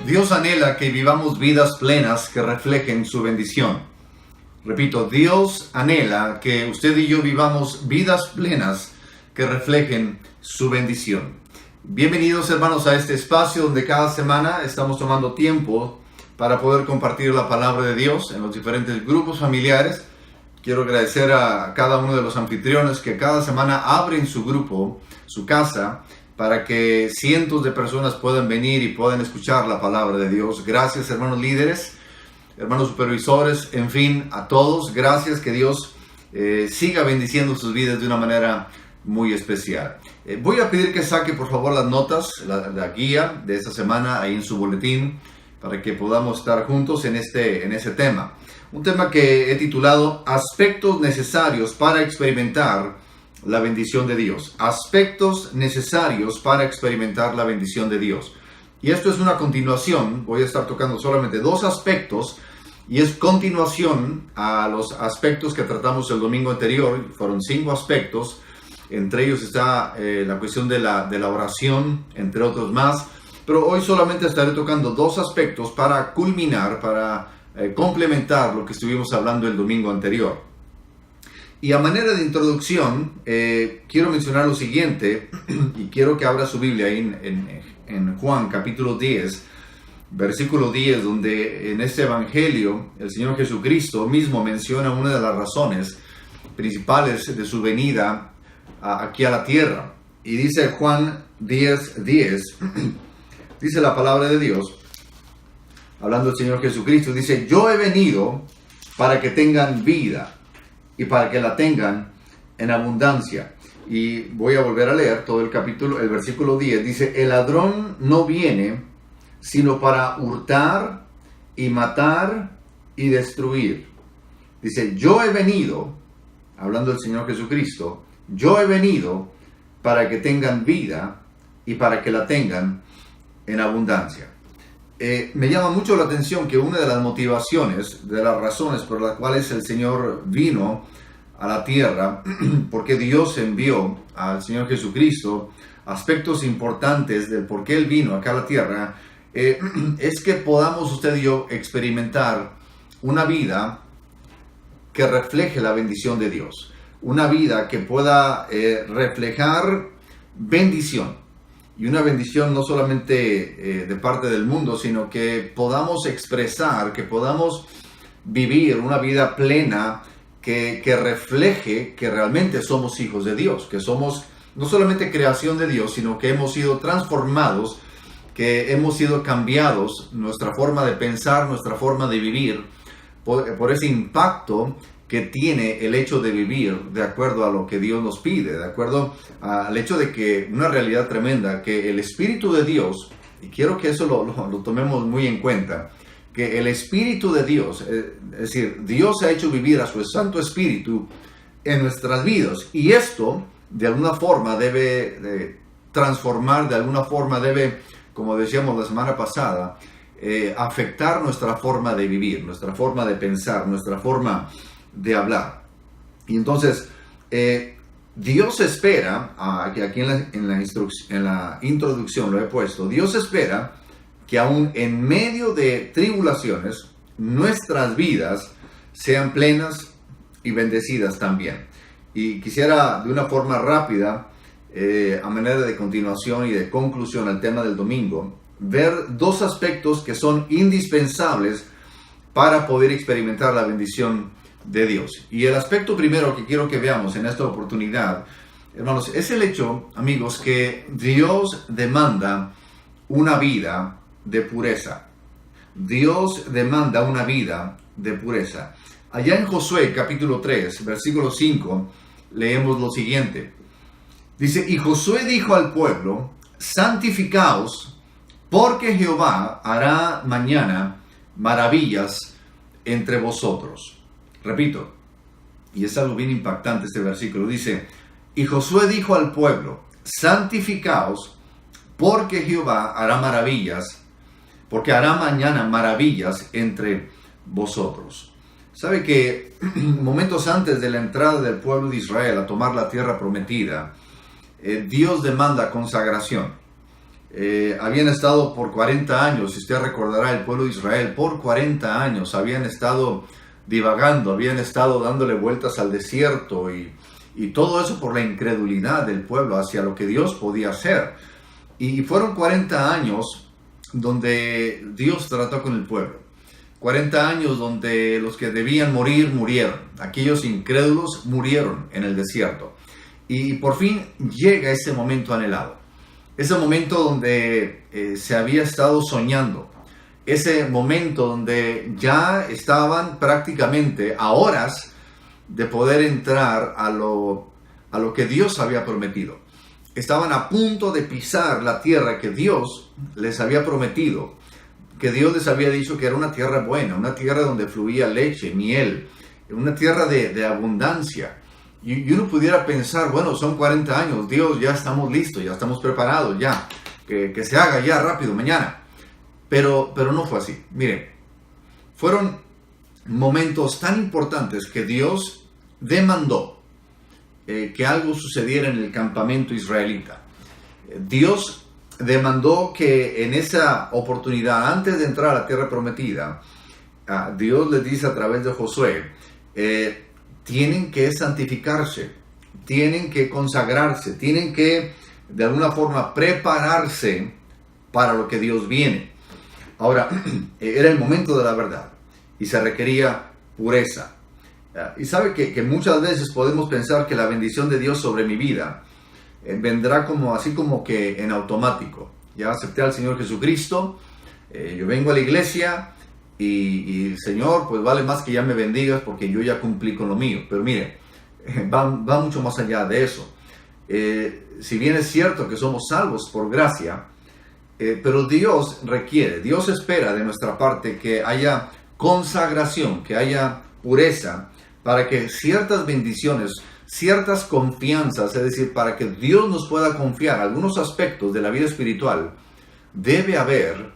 Dios anhela que vivamos vidas plenas que reflejen su bendición. Repito, Dios anhela que usted y yo vivamos vidas plenas que reflejen su bendición. Bienvenidos, hermanos, a este espacio donde cada semana estamos tomando tiempo para poder compartir la palabra de Dios en los diferentes grupos familiares. Quiero agradecer a cada uno de los anfitriones que cada semana abren su grupo, su casa, para que cientos de personas puedan venir y puedan escuchar la palabra de Dios. Gracias, hermanos líderes, hermanos supervisores, en fin, a todos. Gracias, que Dios siga bendiciendo sus vidas de una manera muy especial. Voy a pedir que saque, por favor, las notas, la guía de esta semana ahí en su boletín, para que podamos estar juntos en ese tema. Un tema que he titulado Aspectos necesarios para experimentar la bendición de Dios. Aspectos necesarios para experimentar la bendición de Dios. Y esto es una continuación. Voy a estar tocando solamente dos aspectos y es continuación a los aspectos que tratamos el domingo anterior. Fueron 5 aspectos. Entre ellos está la cuestión de la oración, entre otros más. Pero hoy solamente estaré tocando 2 aspectos para culminar, para complementar lo que estuvimos hablando el domingo anterior. Y a manera de introducción, quiero mencionar lo siguiente, y quiero que abra su Biblia ahí en Juan capítulo 10, versículo 10, donde en este evangelio el Señor Jesucristo mismo menciona una de las razones principales de su venida aquí a la tierra. Y dice Juan 10:10, dice la palabra de Dios, hablando el Señor Jesucristo, dice: yo he venido para que tengan vida y para que la tengan en abundancia. Y voy a volver a leer todo el capítulo, el versículo 10, dice: el ladrón no viene sino para hurtar y matar y destruir. Dice: yo he venido, hablando del Señor Jesucristo, yo he venido para que tengan vida y para que la tengan en abundancia. Me llama mucho la atención que una de las motivaciones, de las razones por las cuales el Señor vino a la tierra, porque Dios envió al Señor Jesucristo, aspectos importantes del por qué Él vino acá a la tierra, es que podamos usted y yo experimentar una vida que refleje la bendición de Dios, una vida que pueda reflejar bendición. Y una bendición no solamente de parte del mundo, sino que podamos expresar, que podamos vivir una vida plena que refleje que realmente somos hijos de Dios, que somos no solamente creación de Dios, sino que hemos sido transformados, que hemos sido cambiados, nuestra forma de pensar, nuestra forma de vivir, por ese impacto que tiene el hecho de vivir de acuerdo a lo que Dios nos pide, de acuerdo al hecho de que una realidad tremenda, que el Espíritu de Dios, y quiero que eso lo tomemos muy en cuenta, que el Espíritu de Dios, es decir, Dios ha hecho vivir a su Santo Espíritu en nuestras vidas, y esto de alguna forma debe transformar, de alguna forma debe, como decíamos la semana pasada, afectar nuestra forma de vivir, nuestra forma de pensar, nuestra forma de hablar. Y entonces Dios espera, aquí en la introducción lo he puesto, Dios espera que aún en medio de tribulaciones nuestras vidas sean plenas y bendecidas también. Y quisiera de una forma rápida, a manera de continuación y de conclusión al tema del domingo, ver 2 aspectos que son indispensables para poder experimentar la bendición de Dios. Y el aspecto primero que quiero que veamos en esta oportunidad, hermanos, es el hecho, amigos, que Dios demanda una vida de pureza. Dios demanda una vida de pureza. Allá en Josué capítulo 3, versículo 5, leemos lo siguiente. Dice: y Josué dijo al pueblo: santificaos, porque Jehová hará mañana maravillas entre vosotros. Repito, y es algo bien impactante este versículo, dice: y Josué dijo al pueblo: santificaos, porque Jehová hará maravillas, porque hará mañana maravillas entre vosotros. Sabe que momentos antes de la entrada del pueblo de Israel a tomar la tierra prometida, Dios demanda consagración. Habían estado por 40 años, si usted recordará, el pueblo de Israel, por 40 años habían estado divagando, habían estado dándole vueltas al desierto y todo eso por la incredulidad del pueblo hacia lo que Dios podía hacer. Y fueron 40 años donde Dios trató con el pueblo. 40 años donde los que debían morir, murieron. Aquellos incrédulos murieron en el desierto. Y por fin llega ese momento anhelado. Ese momento donde se había estado soñando. Ese momento donde ya estaban prácticamente a horas de poder entrar a lo que Dios había prometido. Estaban a punto de pisar la tierra que Dios les había prometido, que Dios les había dicho que era una tierra buena, una tierra donde fluía leche, miel, una tierra de abundancia. Y uno pudiera pensar, bueno, son 40 años, Dios, ya estamos listos, ya estamos preparados, ya, que se haga ya rápido, mañana. Pero no fue así. Miren, fueron momentos tan importantes que Dios demandó que algo sucediera en el campamento israelita. Dios demandó que en esa oportunidad, antes de entrar a la tierra prometida, Dios les dice a través de Josué, tienen que santificarse, tienen que consagrarse, tienen que de alguna forma prepararse para lo que Dios viene. Ahora, era el momento de la verdad y se requería pureza. Y sabe que muchas veces podemos pensar que la bendición de Dios sobre mi vida vendrá así como que en automático. Ya acepté al Señor Jesucristo, yo vengo a la iglesia y el Señor pues vale más que ya me bendigas porque yo ya cumplí con lo mío. Pero mire, va mucho más allá de eso. Si bien es cierto que somos salvos por gracia, pero Dios espera de nuestra parte que haya consagración, que haya pureza, para que ciertas bendiciones, ciertas confianzas, es decir, para que Dios nos pueda confiar algunos aspectos de la vida espiritual, debe haber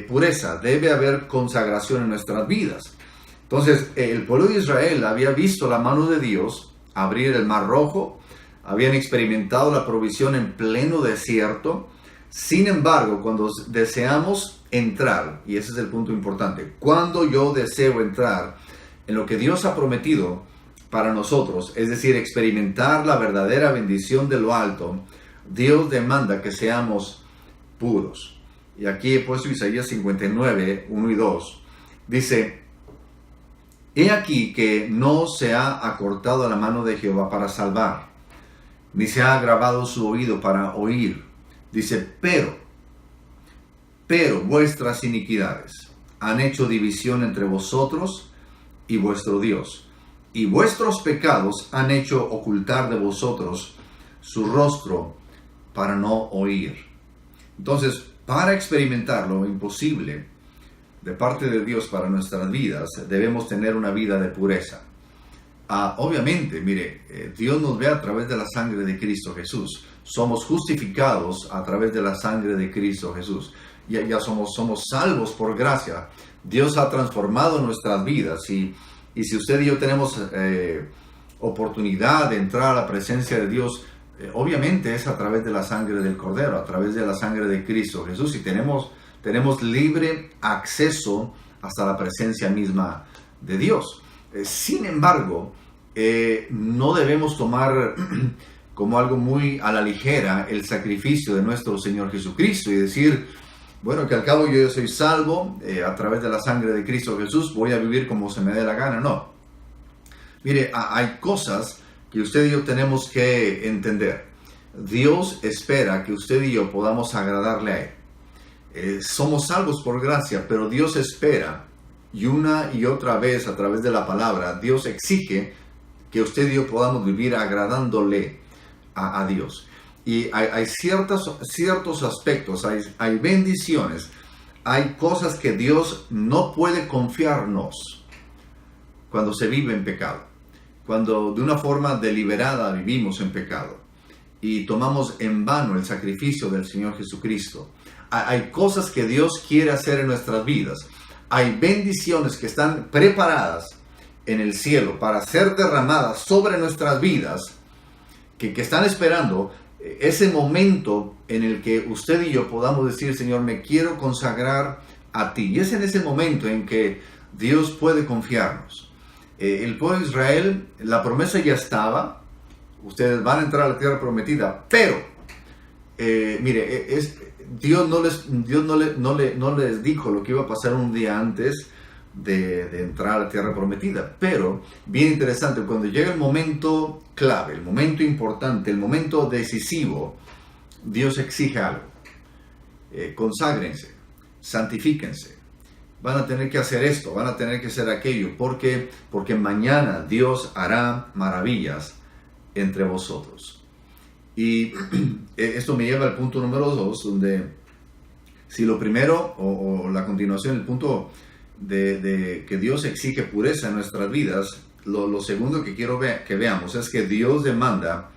pureza, debe haber consagración en nuestras vidas. Entonces, el pueblo de Israel había visto la mano de Dios abrir el Mar Rojo, habían experimentado la provisión en pleno desierto. Sin embargo, cuando deseamos entrar, y ese es el punto importante, cuando yo deseo entrar en lo que Dios ha prometido para nosotros, es decir, experimentar la verdadera bendición de lo alto, Dios demanda que seamos puros. Y aquí he puesto Isaías 59, 1 y 2. Dice, he aquí que no se ha acortado la mano de Jehová para salvar, ni se ha agravado su oído para oír. Dice, pero vuestras iniquidades han hecho división entre vosotros y vuestro Dios, y vuestros pecados han hecho ocultar de vosotros su rostro para no oír. Entonces, para experimentar lo imposible de parte de Dios para nuestras vidas, debemos tener una vida de pureza. Obviamente, mire, Dios nos ve a través de la sangre de Cristo Jesús. Somos justificados a través de la sangre de Cristo Jesús. Ya somos salvos por gracia. Dios ha transformado nuestras vidas y si usted y yo tenemos oportunidad de entrar a la presencia de Dios, obviamente es a través de la sangre del Cordero, a través de la sangre de Cristo Jesús, y tenemos libre acceso hasta la presencia misma de Dios. Sin embargo, no debemos tomar como algo muy a la ligera el sacrificio de nuestro Señor Jesucristo y decir, bueno, que al cabo yo soy salvo a través de la sangre de Cristo Jesús, voy a vivir como se me dé la gana. No. Mire, hay cosas que usted y yo tenemos que entender. Dios espera que usted y yo podamos agradarle a Él. Somos salvos por gracia, pero Dios espera, y una y otra vez a través de la palabra, Dios exige que usted y yo podamos vivir agradándole a Dios. Y hay ciertos aspectos, hay bendiciones, hay cosas que Dios no puede confiarnos cuando se vive en pecado, cuando de una forma deliberada vivimos en pecado y tomamos en vano el sacrificio del Señor Jesucristo. Hay cosas que Dios quiere hacer en nuestras vidas, hay bendiciones que están preparadas en el cielo para ser derramadas sobre nuestras vidas, que están esperando ese momento en el que usted y yo podamos decir, Señor, me quiero consagrar a ti. Y es en ese momento en que Dios puede confiarnos. El pueblo de Israel, la promesa ya estaba, ustedes van a entrar a la tierra prometida, pero, Dios no les dijo lo que iba a pasar un día antes de entrar a la tierra prometida. Pero, bien interesante, cuando llega el momento clave, el momento importante, el momento decisivo, Dios exige algo. Conságrense, santifíquense. Van a tener que hacer esto, van a tener que hacer aquello, porque mañana Dios hará maravillas entre vosotros. Y esto me lleva al punto número 2, donde si lo primero, o la continuación, el punto de que Dios exige pureza en nuestras vidas, lo segundo que quiero que veamos es que Dios demanda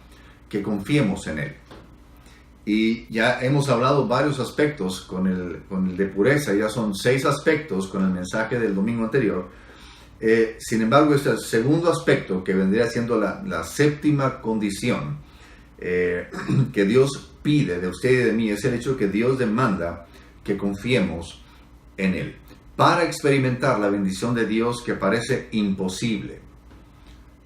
que confiemos en Él. Y ya hemos hablado varios aspectos con el de pureza, ya son 6 aspectos con el mensaje del domingo anterior. Sin embargo, este segundo aspecto, que vendría siendo la séptima condición que Dios pide de usted y de mí, es el hecho de que Dios demanda que confiemos en Él para experimentar la bendición de Dios que parece imposible.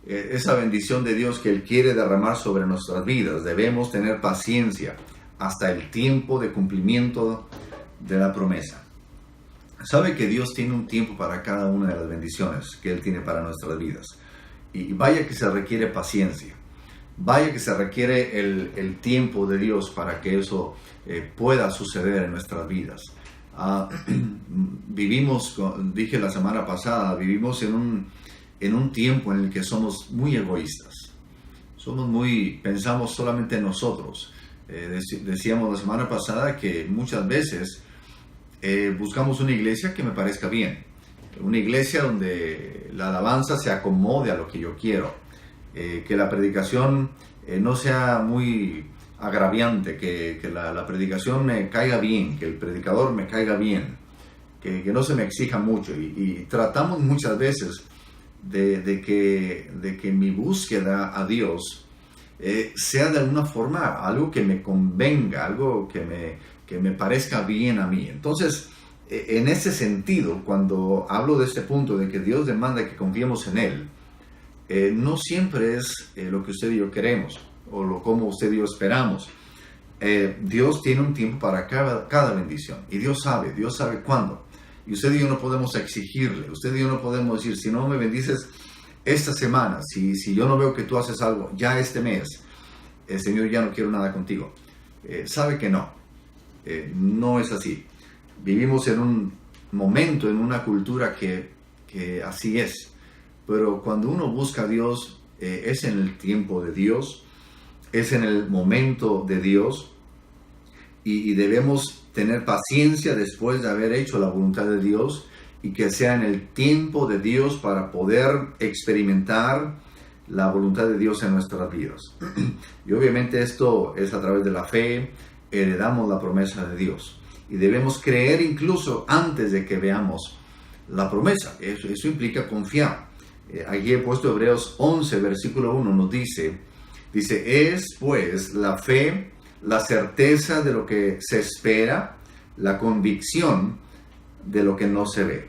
Esa bendición de Dios que Él quiere derramar sobre nuestras vidas. Debemos tener paciencia hasta el tiempo de cumplimiento de la promesa. Sabe que Dios tiene un tiempo para cada una de las bendiciones que Él tiene para nuestras vidas. Y vaya que se requiere paciencia. Vaya que se requiere el tiempo de Dios para que eso pueda suceder en nuestras vidas. Vivimos, dije la semana pasada, vivimos en un tiempo en el que somos muy egoístas. Pensamos solamente en nosotros. Decíamos la semana pasada que muchas veces buscamos una iglesia que me parezca bien. Una iglesia donde la alabanza se acomode a lo que yo quiero. Que la predicación no sea muy agraviante, que la predicación me caiga bien, que el predicador me caiga bien, que no se me exija mucho. Y tratamos muchas veces de que mi búsqueda a Dios sea de alguna forma algo que me convenga, algo que me parezca bien a mí. Entonces, en ese sentido, cuando hablo de este punto de que Dios demanda que confiemos en Él, no siempre es lo que usted y yo queremos o como usted y yo esperamos. Dios tiene un tiempo para cada bendición y Dios sabe cuándo. Y usted y yo no podemos exigirle, usted y yo no podemos decir, si no me bendices esta semana, si yo no veo que tú haces algo ya este mes, Señor, ya no quiero nada contigo. Sabe que no es así. Vivimos en un momento, en una cultura que así es. Pero cuando uno busca a Dios, es en el tiempo de Dios, es en el momento de Dios, y debemos tener paciencia después de haber hecho la voluntad de Dios, y que sea en el tiempo de Dios para poder experimentar la voluntad de Dios en nuestras vidas. Y obviamente esto es a través de la fe, heredamos la promesa de Dios. Y debemos creer incluso antes de que veamos la promesa. Eso implica confiar. Aquí he puesto Hebreos 11, versículo 1, nos dice, es pues la fe, la certeza de lo que se espera, la convicción de lo que no se ve.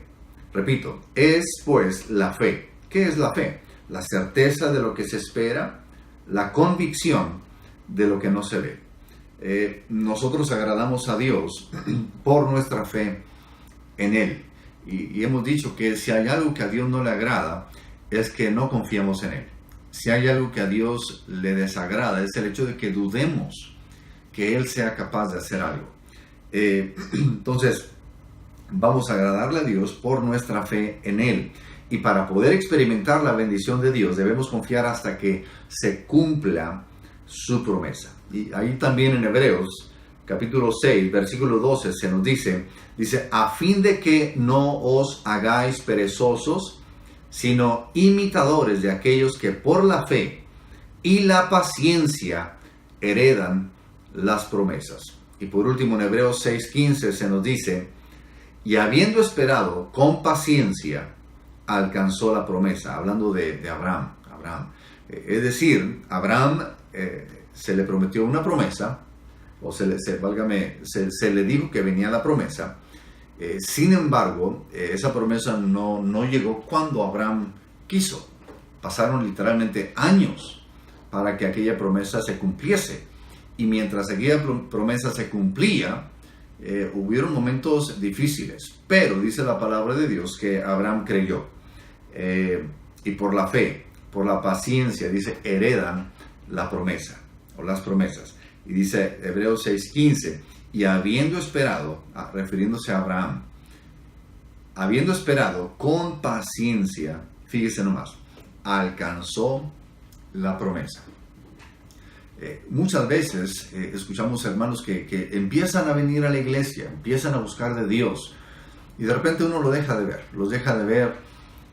Repito, es pues la fe. ¿Qué es la fe? La certeza de lo que se espera, la convicción de lo que no se ve. Nosotros agradamos a Dios por nuestra fe en Él. Y hemos dicho que si hay algo que a Dios no le agrada, es que no confiamos en Él. Si hay algo que a Dios le desagrada, es el hecho de que dudemos que Él sea capaz de hacer algo. Entonces, vamos a agradarle a Dios por nuestra fe en Él. Y para poder experimentar la bendición de Dios, debemos confiar hasta que se cumpla su promesa. Y ahí también en Hebreos, capítulo 6, versículo 12, se nos dice, a fin de que no os hagáis perezosos, sino imitadores de aquellos que por la fe y la paciencia heredan las promesas. Y por último, en Hebreos 6:15 se nos dice, y habiendo esperado con paciencia, alcanzó la promesa, hablando de Abraham. Es decir, Abraham se le prometió una promesa, o se le dijo que venía la promesa. Sin embargo, esa promesa no llegó cuando Abraham quiso. Pasaron literalmente años para que aquella promesa se cumpliese. Y mientras aquella promesa se cumplía, hubieron momentos difíciles. Pero dice la palabra de Dios que Abraham creyó. Y por la fe, por la paciencia, dice, heredan la promesa o las promesas. Y dice Hebreos 6:15, y habiendo esperado, refiriéndose a Abraham, habiendo esperado con paciencia, fíjese nomás, alcanzó la promesa. Muchas veces escuchamos hermanos que empiezan a venir a la iglesia, empiezan a buscar de Dios, y de repente uno los deja de ver,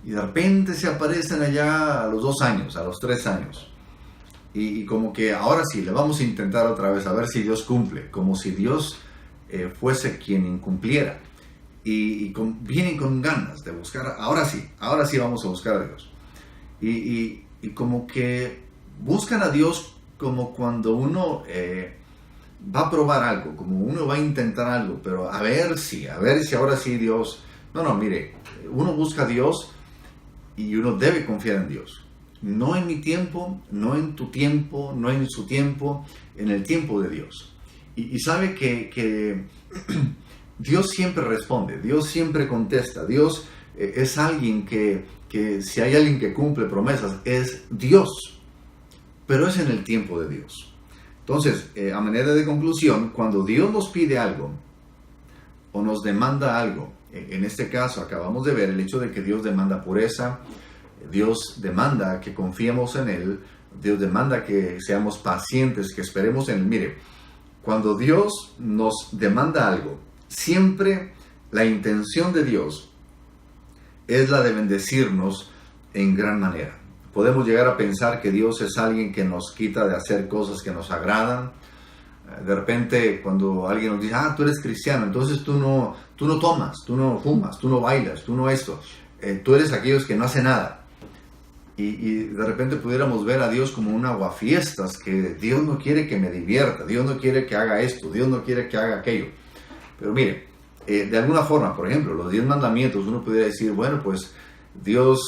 y de repente se aparecen allá a los 2 años, a los 3 años. Y como que ahora sí, le vamos a intentar otra vez a ver si Dios cumple, como si Dios fuese quien incumpliera. Vienen con ganas de buscar, ahora sí vamos a buscar a Dios. Y como que buscan a Dios como cuando uno va a probar algo, como uno va a intentar algo, pero a ver si ahora sí Dios... No, mire, uno busca a Dios y uno debe confiar en Dios. No en mi tiempo, no en tu tiempo, no en su tiempo, en el tiempo de Dios. Y sabe que Dios siempre responde, Dios siempre contesta. Dios es alguien que si hay alguien que cumple promesas, es Dios. Pero es en el tiempo de Dios. Entonces, a manera de conclusión, cuando Dios nos pide algo o nos demanda algo, en este caso acabamos de ver el hecho de que Dios demanda pureza, Dios demanda que confiemos en Él, Dios demanda que seamos pacientes, que esperemos en Él. Mire, cuando Dios nos demanda algo, siempre la intención de Dios es la de bendecirnos en gran manera. Podemos llegar a pensar que Dios es alguien que nos quita de hacer cosas que nos agradan. De repente, cuando alguien nos dice, tú eres cristiano, entonces tú no tomas, tú no fumas, tú no bailas, tú no esto. Tú eres aquellos que no hacen nada. Y de repente pudiéramos ver a Dios como un aguafiestas, que Dios no quiere que me divierta, Dios no quiere que haga esto, Dios no quiere que haga aquello. Pero mire, de alguna forma, por ejemplo, los 10 mandamientos, uno pudiera decir, bueno, pues Dios,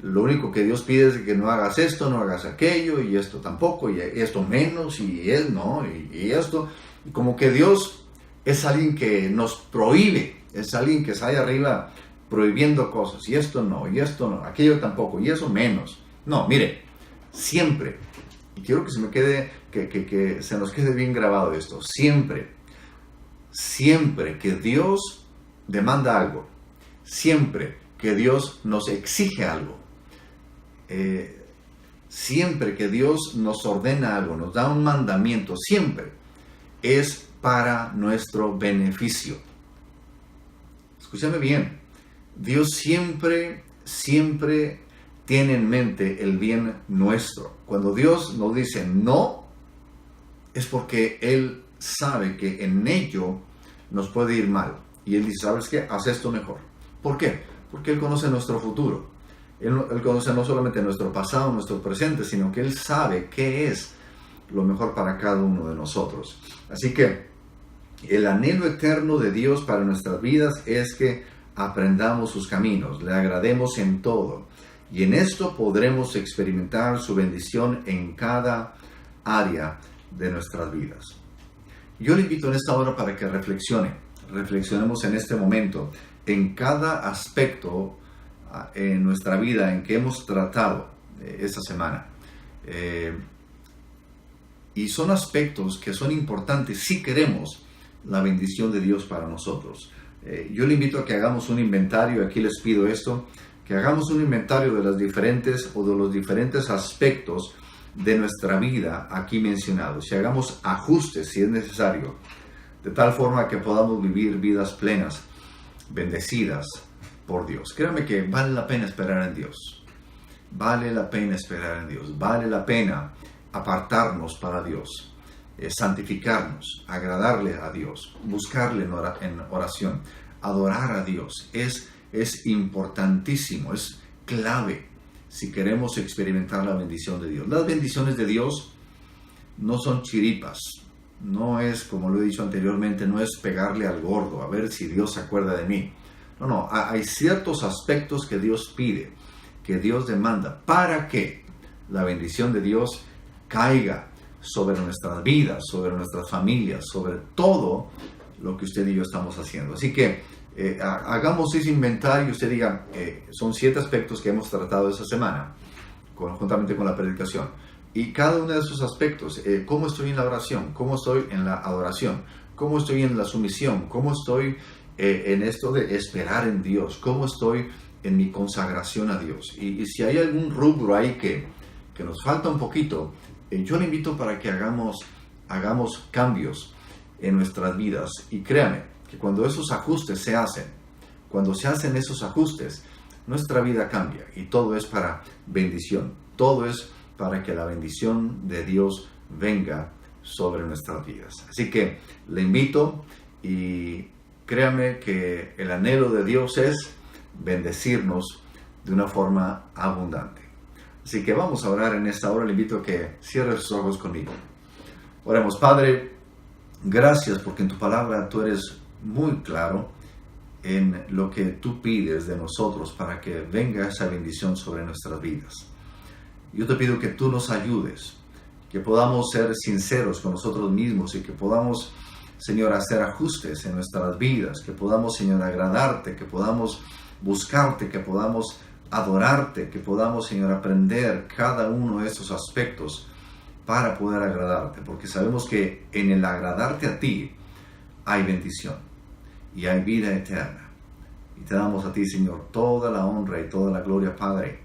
lo único que Dios pide es que no hagas esto, no hagas aquello, y esto tampoco, y esto menos, y él no, y esto. Y como que Dios es alguien que nos prohíbe, es alguien que sale arriba prohibiendo cosas, y esto no, aquello tampoco, y eso menos. No, mire, siempre, y quiero que se me quede, que se nos quede bien grabado esto, siempre que Dios demanda algo, siempre que Dios nos exige algo, siempre que Dios nos ordena algo, nos da un mandamiento, siempre es para nuestro beneficio. Escúchame bien. Dios siempre tiene en mente el bien nuestro. Cuando Dios nos dice no, es porque Él sabe que en ello nos puede ir mal. Y Él dice, ¿sabes qué? Haz esto mejor. ¿Por qué? Porque Él conoce nuestro futuro. Él conoce no solamente nuestro pasado, nuestro presente, sino que Él sabe qué es lo mejor para cada uno de nosotros. Así que el anhelo eterno de Dios para nuestras vidas es que aprendamos sus caminos, le agrademos en todo, y en esto podremos experimentar su bendición en cada área de nuestras vidas. Yo le invito en esta hora para que reflexionemos en este momento en cada aspecto en nuestra vida en que hemos tratado esta semana. Y son aspectos que son importantes si queremos la bendición de Dios para nosotros. Yo le invito a que hagamos un inventario, aquí les pido esto, que hagamos un inventario de los diferentes aspectos de nuestra vida aquí mencionados, y hagamos ajustes si es necesario, de tal forma que podamos vivir vidas plenas, bendecidas por Dios. Créanme que vale la pena esperar en Dios, vale la pena esperar en Dios, vale la pena apartarnos para Dios, santificarnos, agradarle a Dios, buscarle en oración, adorar a Dios. Es importantísimo, es clave si queremos experimentar la bendición de Dios. Las bendiciones de Dios no son chiripas. No es, como lo he dicho anteriormente, no es pegarle al gordo, a ver si Dios se acuerda de mí. No, hay ciertos aspectos que Dios pide, que Dios demanda, para que la bendición de Dios caiga sobre nuestras vidas, sobre nuestras familias, sobre todo lo que usted y yo estamos haciendo. Así que hagamos ese inventario y usted diga, son 7 aspectos que hemos tratado esta semana, conjuntamente con la predicación. Y cada uno de esos aspectos, cómo estoy en la oración, cómo estoy en la adoración, cómo estoy en la sumisión, cómo estoy en esto de esperar en Dios, cómo estoy en mi consagración a Dios. Y si hay algún rubro ahí que nos falta un poquito, yo le invito para que hagamos cambios en nuestras vidas. Y créame que cuando esos ajustes se hacen, cuando se hacen esos ajustes, nuestra vida cambia y todo es para bendición, todo es para que la bendición de Dios venga sobre nuestras vidas. Así que le invito y créame que el anhelo de Dios es bendecirnos de una forma abundante. Así que vamos a orar en esta hora. Le invito a que cierre sus ojos conmigo. Oremos. Padre, gracias porque en tu palabra tú eres muy claro en lo que tú pides de nosotros para que venga esa bendición sobre nuestras vidas. Yo te pido que tú nos ayudes, que podamos ser sinceros con nosotros mismos y que podamos, Señor, hacer ajustes en nuestras vidas, que podamos, Señor, agradarte, que podamos buscarte, que podamos adorarte, que podamos, Señor, aprender cada uno de estos aspectos para poder agradarte, porque sabemos que en el agradarte a ti hay bendición y hay vida eterna. Y te damos a ti, Señor, toda la honra y toda la gloria, Padre,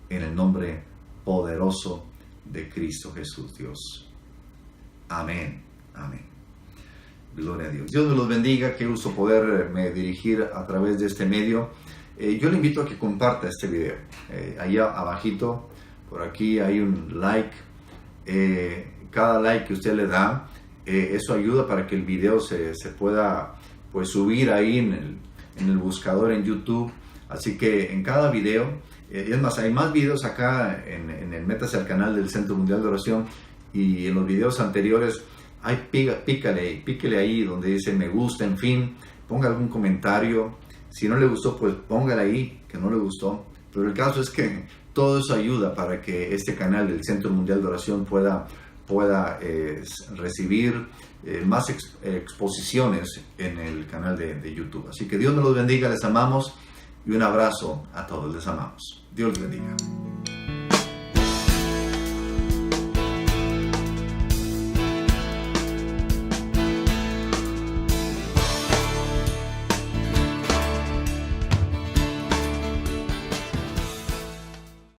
en el nombre poderoso de Cristo Jesús, Dios. Amén. Amén. Gloria a Dios. Dios me los bendiga. Qué gusto poderme dirigir a través de este medio. Yo le invito a que comparta este video. Allá abajito, por aquí hay un like. Cada like que usted le da, eso ayuda para que el video se pueda pues subir ahí en el buscador en YouTube. Así que en cada video, es más, hay más videos acá en el Métase al canal del Centro Mundial de Oración, y en los videos anteriores pícale ahí donde dice me gusta, en fin, ponga algún comentario. Si no le gustó, pues póngale ahí que no le gustó. Pero el caso es que todo eso ayuda para que este canal del Centro Mundial de Oración pueda recibir más exposiciones en el canal de YouTube. Así que Dios me los bendiga, les amamos y un abrazo a todos, les amamos. Dios les bendiga.